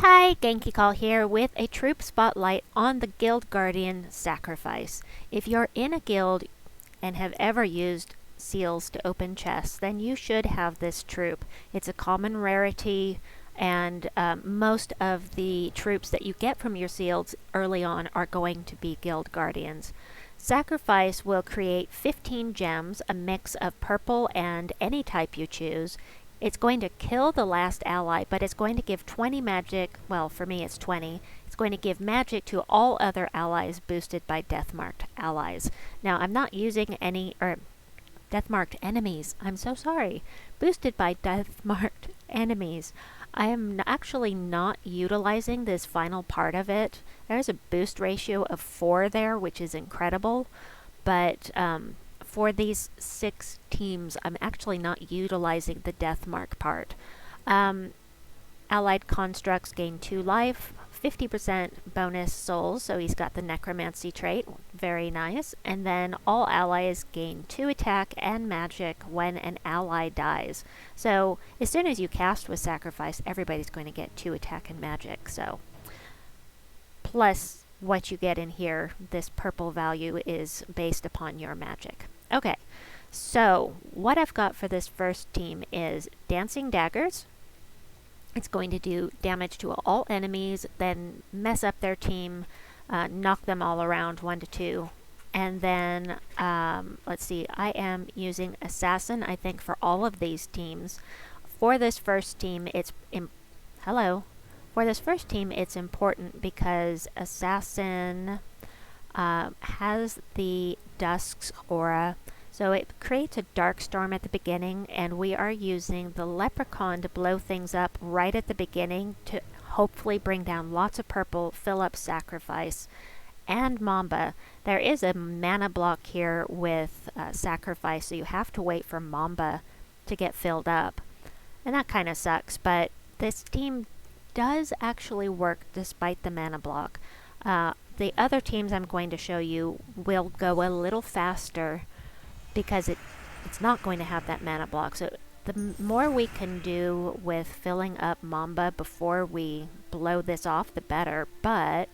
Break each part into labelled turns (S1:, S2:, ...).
S1: Hi, Genki Call here with a troop spotlight on the Guild Guardian Sacrifice. If you're in a guild and have ever used seals to open chests, then you should have this troop. It's a common rarity, and most of the troops that you get from your seals early on are going to be Guild Guardians. Sacrifice will create 15 gems, a mix of purple and any type you choose. It's going to kill the last ally, but it's going to give 20 magic. Well, for me it's 20. It's going to give magic to all other allies boosted by death-marked allies. Now, I'm not using any, death-marked enemies. I'm so sorry. Boosted by death-marked enemies. I am actually not utilizing this final part of it. There's a boost ratio of 4 there, which is incredible. But for these 6 teams, I'm actually not utilizing the death mark part. Allied constructs gain 2 life, 50% bonus souls, so he's got the necromancy trait, very nice. And then all allies gain 2 attack and magic when an ally dies. So as soon as you cast with sacrifice, everybody's going to get 2 attack and magic. So plus what you get in here, this purple value is based upon your magic. Okay, so what I've got for this first team is Dancing Daggers. It's going to do damage to all enemies, then mess up their team, knock them all around 1 to 2. And then, let's see, I am using Assassin, I think, for all of these teams. For this first team, it's important because Assassin has the Dusk's aura, so it creates a dark storm at the beginning, and we are using the Leprechaun to blow things up right at the beginning to hopefully bring down lots of purple, fill up sacrifice, and Mamba. There is a mana block here with sacrifice, so you have to wait for Mamba to get filled up, and that kind of sucks, but this team does actually work despite the mana block. The other teams I'm going to show you will go a little faster because it's not going to have that mana block. So the more we can do with filling up Mamba before we blow this off, the better. But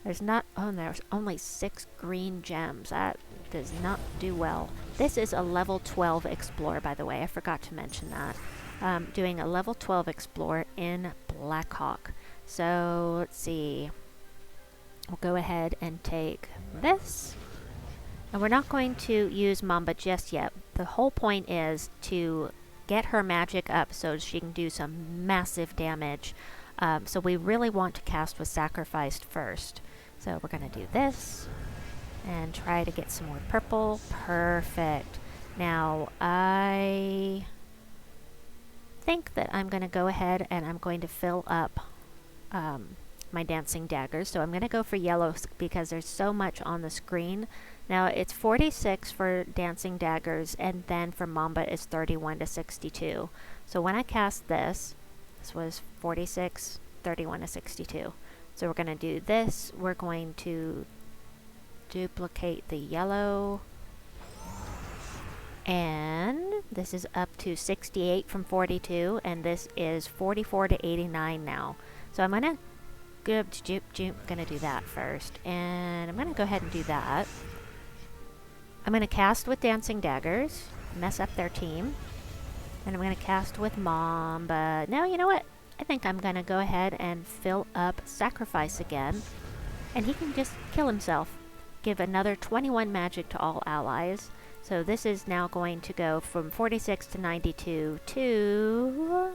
S1: there's only 6 green gems. That does not do well. This is a level 12 Explorer, by the way. I forgot to mention that. Doing a level 12 Explorer in Blackhawk. So let's see. We'll go ahead and take this. And we're not going to use Mamba just yet. The whole point is to get her magic up so she can do some massive damage. So we really want to cast with Sacrificed first. So we're going to do this and try to get some more purple. Perfect. Now I think that I'm going to go ahead and I'm going to fill up my Dancing Daggers. So I'm going to go for yellow because there's so much on the screen. Now it's 46 for Dancing Daggers, and then for Mamba it's 31 to 62. So when I cast this was 46, 31 to 62. So we're going to do this. We're going to duplicate the yellow, and this is up to 68 from 42, and this is 44 to 89 now. So I'm going to do that first, and I'm going to go ahead and do that. I'm going to cast with Dancing Daggers, mess up their team, and I'm going to cast with Mamba. Now, you know what? I think I'm going to go ahead and fill up Sacrifice again, and he can just kill himself. Give another 21 magic to all allies. So this is now going to go from 46 to 92 to...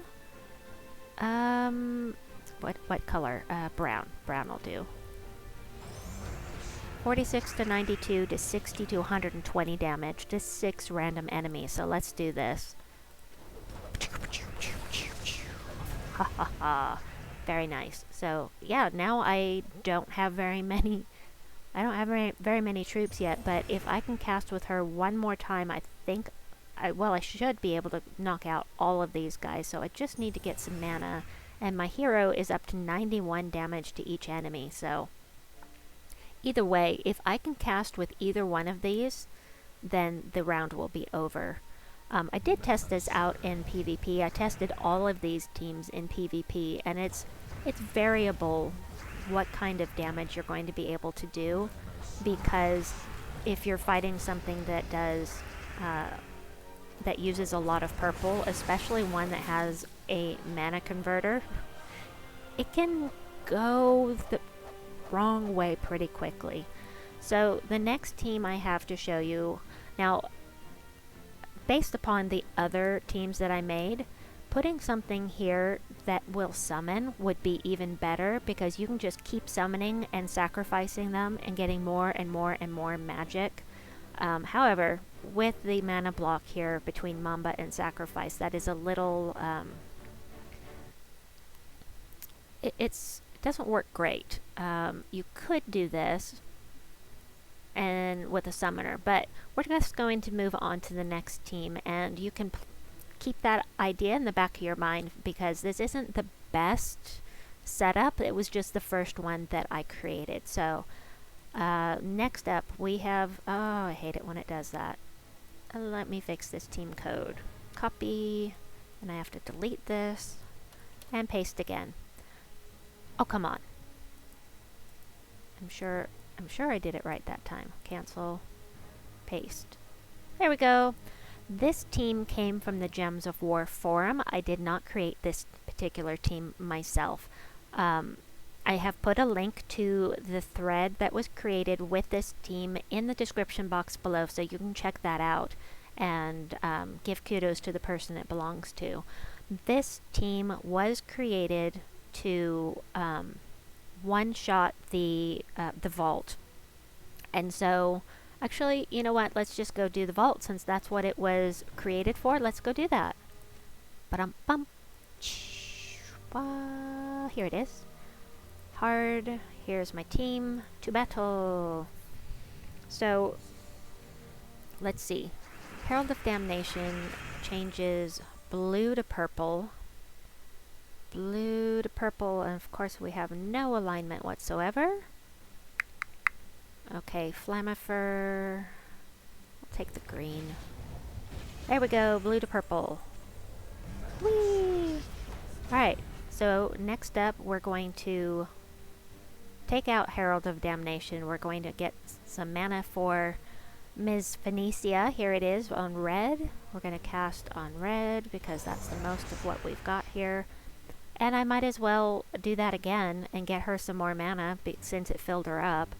S1: What color? Brown. Brown will do. 46 to 92 to 60 to 120 damage to 6 random enemies. So let's do this. Ha ha ha. Very nice. So yeah, now I don't have very many troops yet, but if I can cast with her one more time, I think I should be able to knock out all of these guys. So I just need to get some mana, and my hero is up to 91 damage to each enemy. So either way, if I can cast with either one of these, then the round will be over. I did test this out in PvP. I tested all of these teams in PvP, and it's it's variable what kind of damage you're going to be able to do, because if you're fighting something that does that uses a lot of purple, especially one that has a mana converter, it can go the wrong way pretty quickly. So the next team I have to show you now, based upon the other teams that I made, putting something here that will summon would be even better, because you can just keep summoning and sacrificing them and getting more and more and more magic. However, with the mana block here between Mamba and Sacrifice, that is a little... it doesn't work great. You could do this and with a summoner, but we're just going to move on to the next team, and you can keep that idea in the back of your mind, because this isn't the best setup. It was just the first one that I created. So next up we have, oh, I hate it when it does that. Let me fix this team code. Copy, and I have to delete this and paste again. Oh, come on. I'm sure I did it right that time. Cancel, paste. There we go. This team came from the Gems of War forum. I did not create this particular team myself. I have put a link to the thread that was created with this team in the description box below, so you can check that out and give kudos to the person it belongs to. This team was created to one-shot the vault. And so, actually, you know what? Let's just go do the vault, since that's what it was created for. Let's go do that. Ba-dum-bum. Here it is. Hard. Here's my team. To battle. So, let's see. Herald of Damnation changes blue to purple. Blue to purple, and of course we have no alignment whatsoever. Okay, Flammifer. I'll take the green. There we go, blue to purple. Whee! Alright, so next up we're going to take out Herald of Damnation. We're going to get some mana for Ms. Phoenicia. Here it is on red. We're going to cast on red because that's the most of what we've got here. And I might as well do that again and get her some more mana since it filled her up.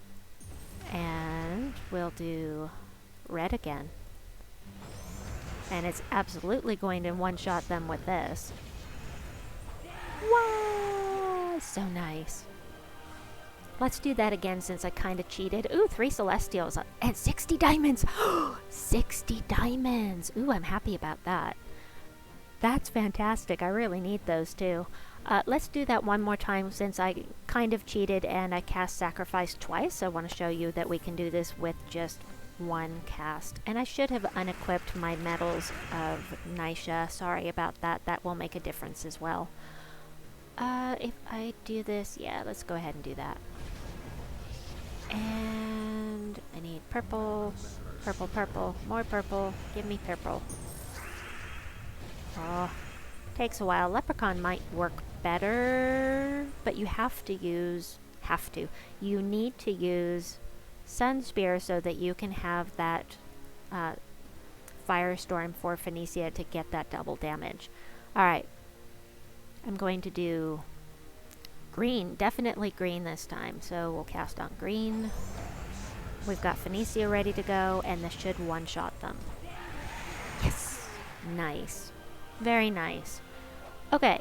S1: And we'll do red again. And it's absolutely going to one-shot them with this. Wow! So nice. Let's do that again since I kind of cheated. Ooh, 3 Celestials and 60 diamonds! 60 diamonds! Ooh, I'm happy about that. That's fantastic. I really need those too. Let's do that one more time since I kind of cheated and I cast Sacrifice twice. I want to show you that we can do this with just one cast. And I should have unequipped my Medals of Nisha. Sorry about that. That will make a difference as well. If I do this, yeah, let's go ahead and do that. And I need purple, purple, purple, more purple. Give me purple. Oh, takes a while. Leprechaun might work better, but you you need to use Sunspear so that you can have that Firestorm for Phoenicia to get that double damage. Alright, I'm going to do green, definitely green this time, so we'll cast on green. We've got Phoenicia ready to go, and this should one-shot them. Yes! Nice. Very nice. Okay,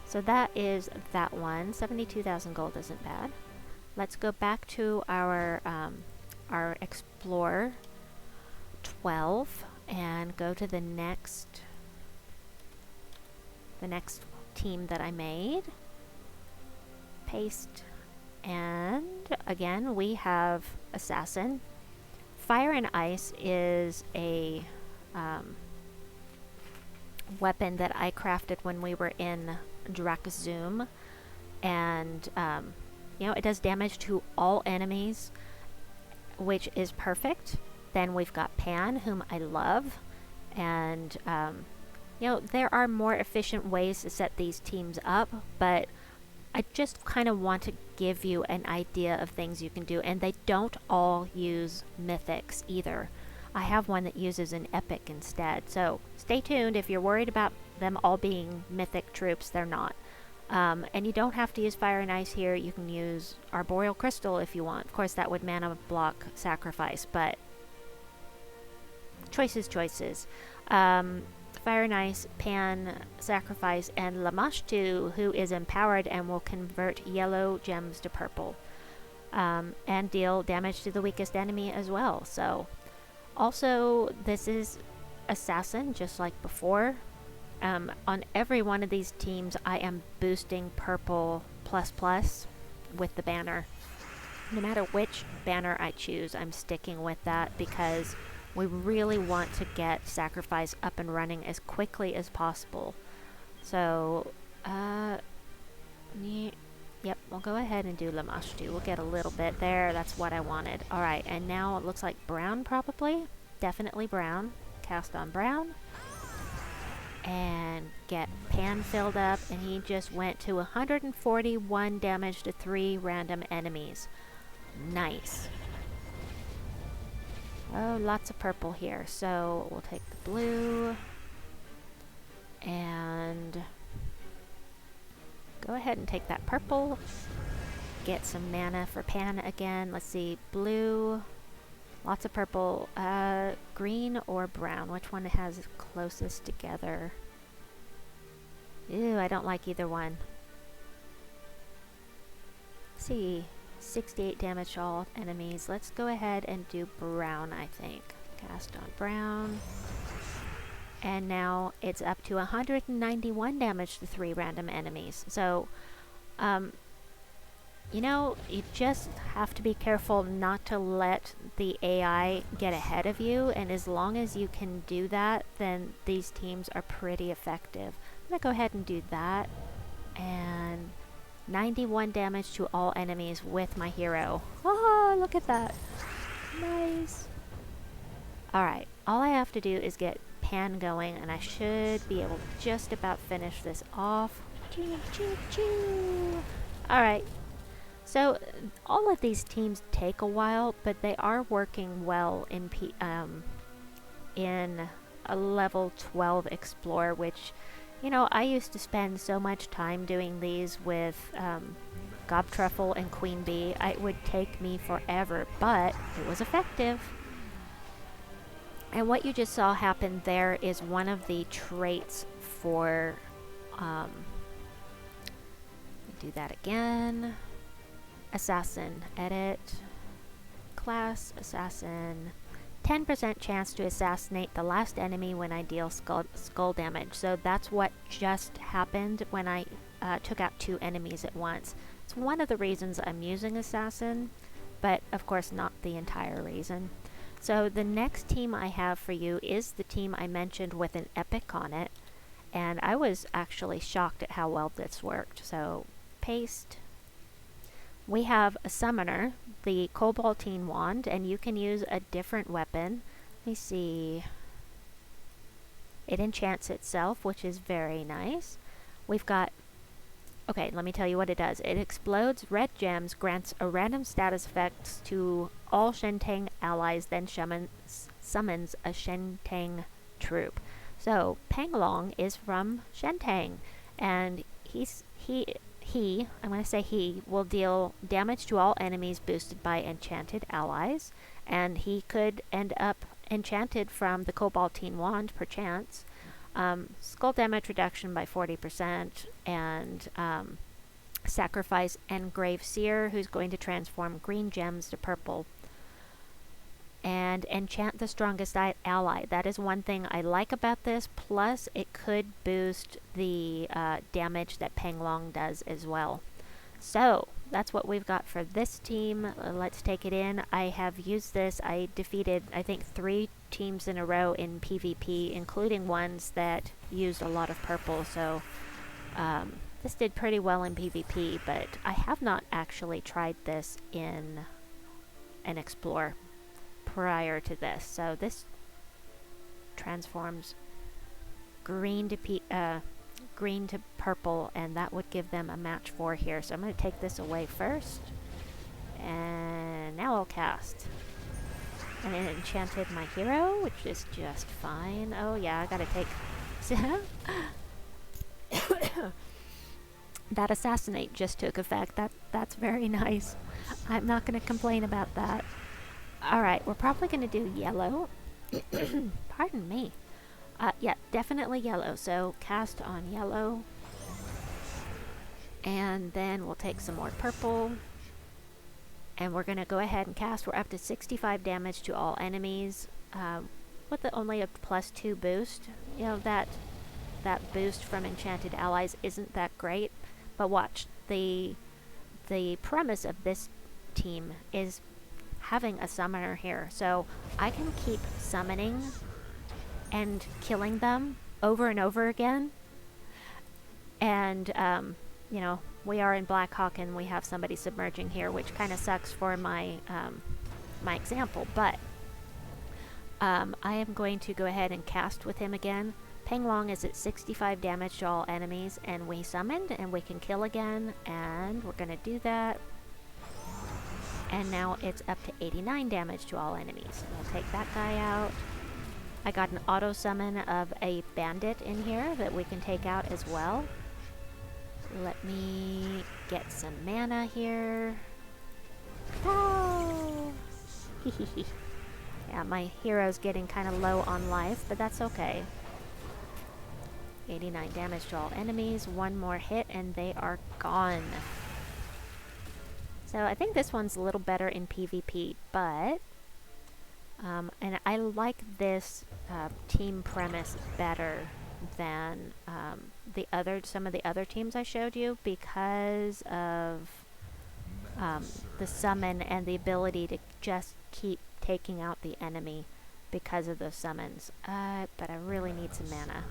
S1: so that is that one. 72,000 gold isn't bad. Let's go back to our Explorer 12 and go to the next team that I made. Paste, and again we have Assassin. Fire and Ice is a weapon that I crafted when we were in Drakzoom, and you know, it does damage to all enemies, which is perfect. Then we've got Pan, whom I love, and you know, there are more efficient ways to set these teams up, but I just kind of want to give you an idea of things you can do, and they don't all use mythics either. I have one that uses an epic instead, so stay tuned. If you're worried about them all being mythic troops, they're not. And you don't have to use fire and ice here. You can use arboreal crystal if you want. Of course, that would mana block sacrifice, but choices. Fire and Ice, Pan, Sacrifice, and Lamashtu, who is empowered and will convert yellow gems to purple. And deal damage to the weakest enemy as well. So, also, this is Assassin, just like before. On every one of these teams, I am boosting purple ++ with the banner. No matter which banner I choose, I'm sticking with that because we really want to get Sacrifice up and running as quickly as possible. So, yep, we'll go ahead and do Lamashtu. We'll get a little bit there. That's what I wanted. Alright, and now it looks like brown probably. Definitely brown. Cast on brown. And get Pan filled up, and he just went to 141 damage to 3 random enemies. Nice. Oh, lots of purple here. So we'll take the blue and go ahead and take that purple. Get some mana for Pan again. Let's see, blue, lots of purple, green or brown. Which one has closest together? Ew, I don't like either one. Let's see. 68 damage to all enemies. Let's go ahead and do brown, I think. Cast on brown. And now it's up to 191 damage to 3 random enemies. So, you know, you just have to be careful not to let the AI get ahead of you. And as long as you can do that, then these teams are pretty effective. I'm going to go ahead and do that. And 91 damage to all enemies with my hero. Oh, look at that. Nice. Alright, all I have to do is get Pan going, and I should be able to just about finish this off. Alright, so all of these teams take a while, but they are working well in a level 12 Explorer, which, you know, I used to spend so much time doing these with Gobtruffle and Queen Bee. It would take me forever, but it was effective. And what you just saw happen there is one of the traits for... do that again. Assassin. Edit. Class. Assassin. 10% chance to assassinate the last enemy when I deal skull damage. So that's what just happened when I took out 2 enemies at once. It's one of the reasons I'm using Assassin, but of course not the entire reason. So the next team I have for you is the team I mentioned with an epic on it, and I was actually shocked at how well this worked. So paste. We have a summoner, the Cobaltine wand, and you can use a different weapon. Let me see. It enchants itself, which is very nice. We've got... Okay, let me tell you what it does. It explodes red gems, grants a random status effect to all Shentang allies, then summons a Shentang troop. So, Penglong is from Shentang, and I'm going to say he will deal damage to all enemies boosted by enchanted allies, and he could end up enchanted from the Cobaltine wand, perchance. Skull damage reduction by 40%, and sacrifice Engrave Seer, who's going to transform green gems to purple. And enchant the strongest ally. That is one thing I like about this. Plus, it could boost the damage that Penglong does as well. So, that's what we've got for this team. Let's take it in. I have used this. I defeated, I think, 3 teams in a row in PvP, including ones that used a lot of purple. So, this did pretty well in PvP, but I have not actually tried this in an Explorer prior to this. So this transforms green to green to purple, and that would give them a match 4 here. So I'm going to take this away first. And now I'll cast. And it enchanted my hero, which is just fine. Oh yeah, I gotta take... That assassinate just took effect. That's very nice. I'm not gonna complain about that. Alright, we're probably gonna do yellow. Pardon me. Yeah, definitely yellow. So cast on yellow. And then we'll take some more purple. And we're going to go ahead and cast. We're up to 65 damage to all enemies. With only a +2 boost. You know, that boost from enchanted allies isn't that great. But watch. The premise of this team is having a summoner here. So I can keep summoning and killing them over and over again. And, you know, we are in Black Hawk and we have somebody submerging here, which kind of sucks for my my example. But I am going to go ahead and cast with him again. Penglong is at 65 damage to all enemies, and we summoned, and we can kill again, and we're going to do that. And now it's up to 89 damage to all enemies. We'll take that guy out. I got an auto summon of a bandit in here that we can take out as well. Let me get some mana here. Oh! Yeah, my hero's getting kind of low on life, but that's okay. 89 damage to all enemies. One more hit and they are gone. So I think this one's a little better in PvP, but... and I like this team premise better than some of the other teams I showed you because of the summon and the ability to just keep taking out the enemy because of those summons. But I really need some mana.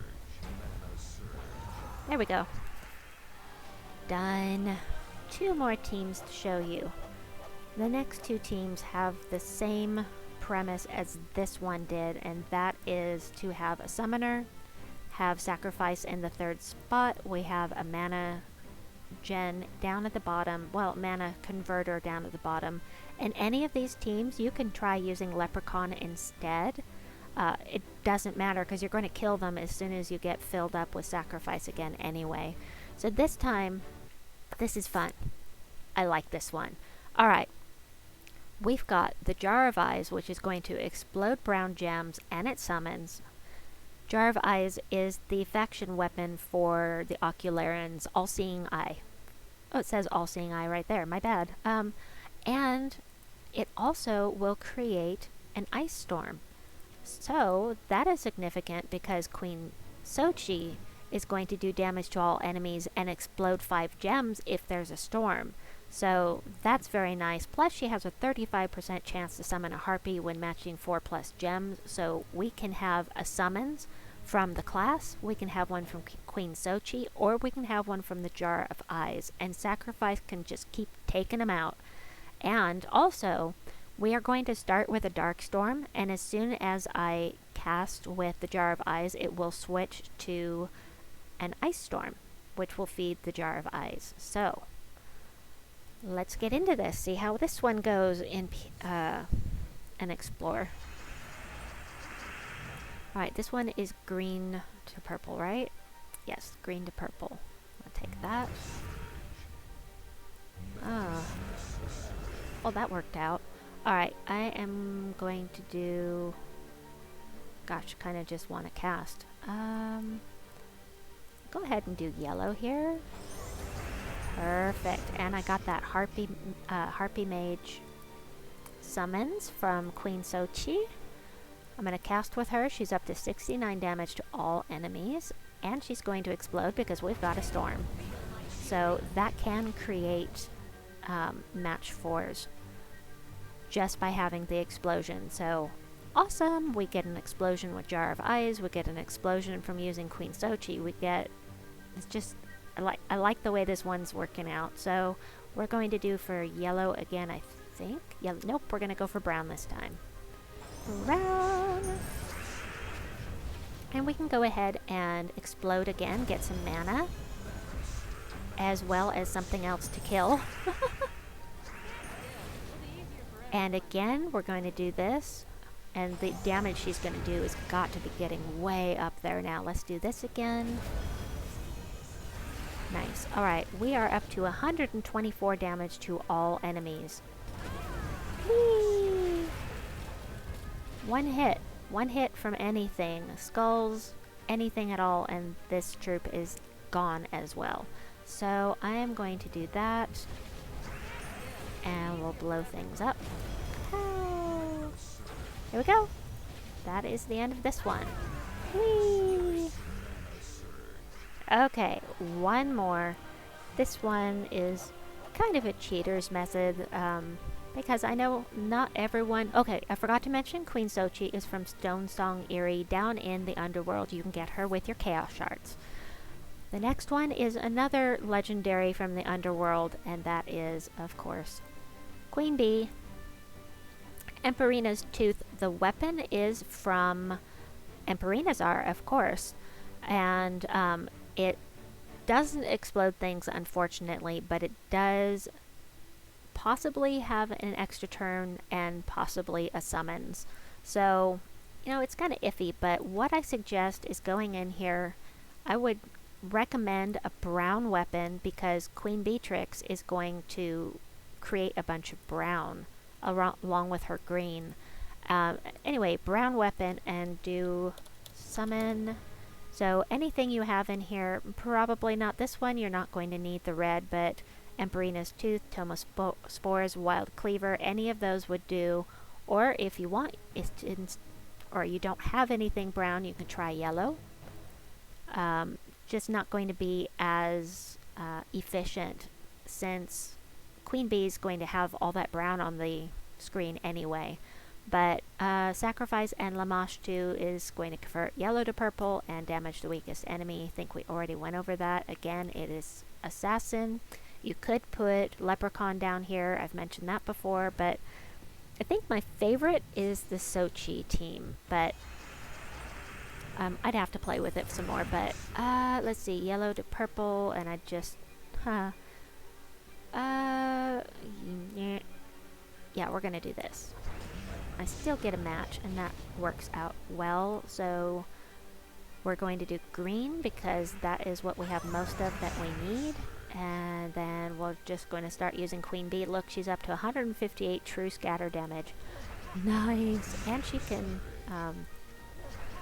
S1: There we go. Done. 2 more teams to show you. The next 2 teams have the same premise as this one did, and that is to have a summoner, have sacrifice in the 3rd spot. We have a mana gen down at the bottom, well, mana converter down at the bottom. In any of these teams, you can try using Leprechaun instead. It doesn't matter because you're going to kill them as soon as you get filled up with sacrifice again anyway. So this time, this is fun. I like this one. Alright, we've got the Jar of Eyes, which is going to explode brown gems, and it summons. Jar of Eyes is the faction weapon for the Ocularians' All-Seeing Eye. Oh, it says All-Seeing Eye right there, my bad. And it also will create an ice storm. So that is significant because Queen Xochi is going to do damage to all enemies and explode 5 gems if there's a storm. So that's very nice. Plus she has a 35% chance to summon a harpy when matching 4+ gems. So we can have a summons from the class, we can have one from Queen Xochi, or we can have one from the Jar of Eyes. And sacrifice can just keep taking them out. And also, we are going to start with a Dark Storm, and as soon as I cast with the Jar of Eyes, it will switch to an Ice Storm, which will feed the Jar of Eyes. So, let's get into this, see how this one goes in and explore. Alright, this one is green to purple, right? Yes, green to purple. I'll take that. Oh, that worked out. Alright, I am going to do... Gosh, kind of just want to cast. Go ahead and do yellow here. Perfect. And I got that Harpy Mage summons from Queen Sochi. I'm going to cast with her. She's up to 69 damage to all enemies. And she's going to explode because we've got a storm. So that can create match 4s just by having the explosion. So awesome. We get an explosion with Jar of Eyes. We get an explosion from using Queen Xochi. We get... It's just... I like the way this one's working out. So we're going to do for yellow again, I think. Yeah, nope, we're going to go for brown this time. Brown. And we can go ahead and explode again, get some mana, as well as something else to kill. And again, we're going to do this. And the damage she's going to do has got to be getting way up there now. Let's do this again. Nice. Alright, we are up to 124 damage to all enemies. Whee! One hit from anything. Skulls, anything at all, and this troop is gone as well. So I am going to do that. And we'll blow things up. Oh. Here we go. That is the end of this one. Whee! Okay, one more. This one is kind of a cheater's method, because I know not everyone... Okay, I forgot to mention Queen Xochi is from Stonesong Eyrie down in the underworld. You can get her with your Chaos Shards. The next one is another legendary from the underworld, and that is, of course, Queen Bee. Emperina's Tooth. The weapon is from Emperina's art, of course, and it doesn't explode things, unfortunately, but it does possibly have an extra turn and possibly a summons. So, you know, it's kind of iffy, but what I suggest is going in here, I would recommend a brown weapon because Queen Beatrix is going to create a bunch of brown along with her green. Anyway, brown weapon and do summon. So anything you have in here, probably not this one, you're not going to need the red, but Emperina's Tooth, Spores, Wild Cleaver, any of those would do. Or if you want, or you don't have anything brown, you can try yellow. Just not going to be as efficient since Queen Bee is going to have all that brown on the screen anyway. But Sacrifice and Lamashtu is going to convert yellow to purple and damage the weakest enemy. I think we already went over that. Again, it is Assassin. You could put Leprechaun down here. I've mentioned that before, but I think my favorite is the Sochi team. But I'd have to play with it some more. But let's see, yellow to purple, and I just, yeah, we're gonna do this. I still get a match, and that works out well. So we're going to do green because that is what we have most of that we need. And then we're just going to start using Queen Bee. Look, she's up to 158 true scatter damage. Nice. And she can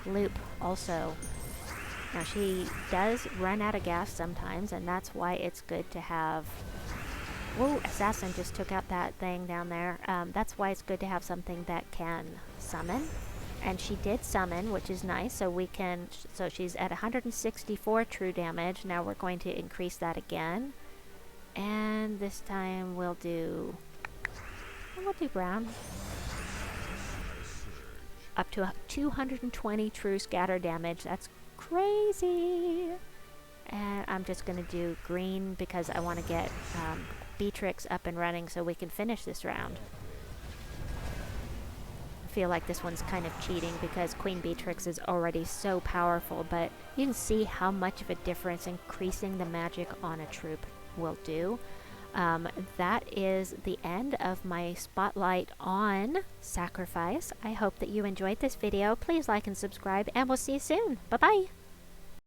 S1: loop also. Now she does run out of gas sometimes, and that's why it's good to have... Whoa, Assassin just took out that thing down there. That's why it's good to have something that can summon. And she did summon, which is nice, so we can... So she's at 164 true damage. Now we're going to increase that again. And this time we'll do brown. Up to 220 true scatter damage. That's crazy! And I'm just going to do green because I want to get Beatrix up and running so we can finish this round. I feel like this one's kind of cheating because Queen Beatrix is already so powerful, but you can see how much of a difference increasing the magic on a troop will do. That is the end of my spotlight on Sacrifice. I hope that you enjoyed this video. Please like and subscribe, and we'll see you soon. Bye-bye!